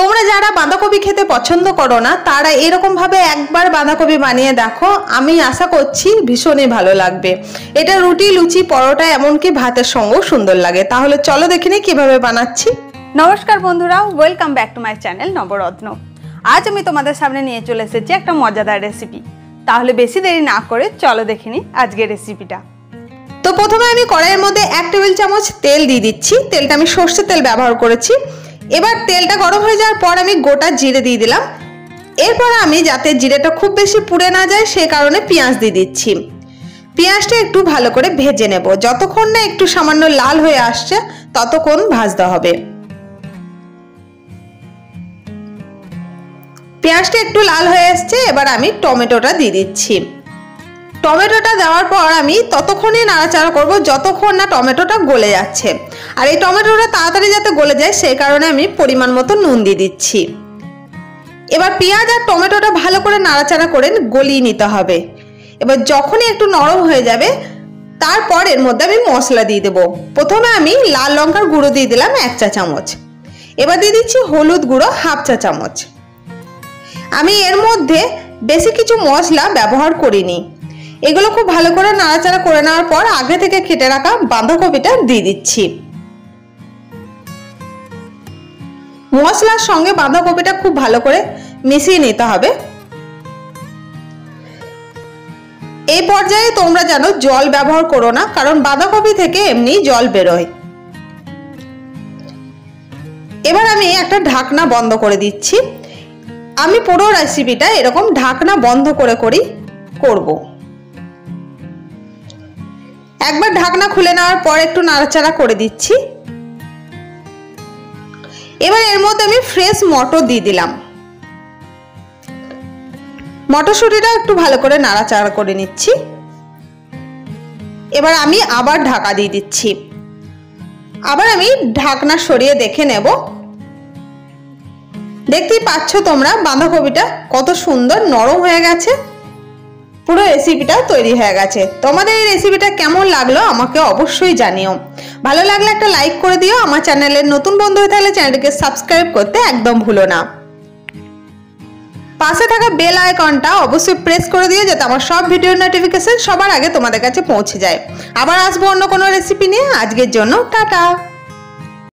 তোমরা যারা বাঁধাকপি খেতে পছন্দ করো না তারা এরকম ভাবে একবার বাঁধাকপি বানিয়ে দেখো, আমি আশা করছি ভীষণই ভালো লাগবে। এটা রুটি, লুচি, পরোটা এমনকি ভাতের সঙ্গেও সুন্দর লাগে। তাহলে চলো দেখে নিই কিভাবে বানাচ্ছি। নমস্কার বন্ধুরা, welcome back to my channel Navratna. আজ আমি তোমাদের সামনে নিয়ে চলে এসেছি একটা মজাদার রেসিপি। তাহলে বেশি দেরি না করে চলো দেখে নিই আজকের রেসিপিটা। তো প্রথমে আমি কড়াইয়ের মধ্যে 1 টেবিল চামচ তেল দিয়ে দিচ্ছি। তেলটা আমি সর্ষের তেল ব্যবহার করেছি। এবার তেলটা গরম হয়ে যাওয়ার পর আমি গোটা জিরে দিয়ে দিলাম। এরপর আমি যাতে জিরেটা খুব বেশি পুড়ে না যায় সেই কারণে পেঁয়াজ দিয়ে দিচ্ছি। পেঁয়াজটা একটু ভালো করে ভেজে নেব। যতক্ষণ না একটু সামান্য লাল হয়ে আসছে ততক্ষণ ভাজতে হবে। পেঁয়াজটা একটু লাল হয়ে আসছে, এবার আমি টমেটোটা দিয়ে দিচ্ছি। টমেটোটা দেওয়ার পর আমি ততক্ষণই নাড়াচাড়া করব যতক্ষণ না টমেটোটা গলে যাচ্ছে। আর এই টমেটোটা তাড়াতাড়ি যাতে গলে যায় সেই কারণে আমি পরিমাণ মতো নুন দিয়ে দিচ্ছি। এবার পেঁয়াজ আর টমেটোটা ভালো করে নাড়াচাড়া করে গলিয়ে নিতে হবে। এবার যখনই একটু নরম হয়ে যাবে তারপর এর মধ্যে আমি মশলা দিয়ে দেবো। প্রথমে আমি লাল লঙ্কার গুঁড়ো দিয়ে দিলাম 1 চা চামচ। এবার দিয়ে দিচ্ছি হলুদ গুঁড়ো 1/2 চা চামচ। আমি এর মধ্যে বেশি কিছু মশলা ব্যবহার করিনি। এগুলো খুব ভালো করে নাড়াচাড়া করে নেওয়ার পর আগে থেকে কেটে রাখা বাঁধাকপিটা দিয়ে দিচ্ছি। মশলার সঙ্গে বাঁধাকপিটা খুব ভালো করে মিশিয়ে নিতে হবে। এই পর্যায়ে তোমরা জানো জল ব্যবহার করো না, কারণ বাঁধাকপি থেকে এমনি জল বেরোয়। এবার আমি একটা ঢাকনা বন্ধ করে দিচ্ছি। আমি পুরো রেসিপিটা এরকম ঢাকনা বন্ধ করে করব। একবার ঢাকনা খুলে নেওয়ার পর একটু নাড়াচাড়া করে দিচ্ছি। এবার এর মধ্যে আমি ফ্রেশ মটর দিয়ে দিলাম। মটরশুঁটিটা একটু ভালো করে নাড়াচাড়া করে নিচ্ছি। এবার আমি আবার ঢাকা দিয়ে দিচ্ছি। আবার আমি ঢাকনা সরিয়ে দেখে নেব। দেখতেই পাচ্ছ তোমরা বাঁধাকপিটা কত সুন্দর নরম হয়ে গেছে। পুরো রেসিপিটা তৈরি হয়ে গেছে। তোমাদের এই রেসিপিটা কেমন লাগলো আমাকে অবশ্যই জানিও। ভালো লাগলে একটা লাইক করে দিও। আমার চ্যানেলের নতুন বন্ধু হয়ে থাকলে চ্যানেলটিকে সাবস্ক্রাইব করতে একদম ভুলো না। পাশে থাকা বেল আইকনটা অবশ্যই প্রেস করে দিও যাতে আমার সব ভিডিওর নোটিফিকেশন সবার আগে তোমাদের কাছে পৌঁছে যায়। আবার আসবো অন্য কোনো রেসিপি নিয়ে। আজকের জন্য টাটা।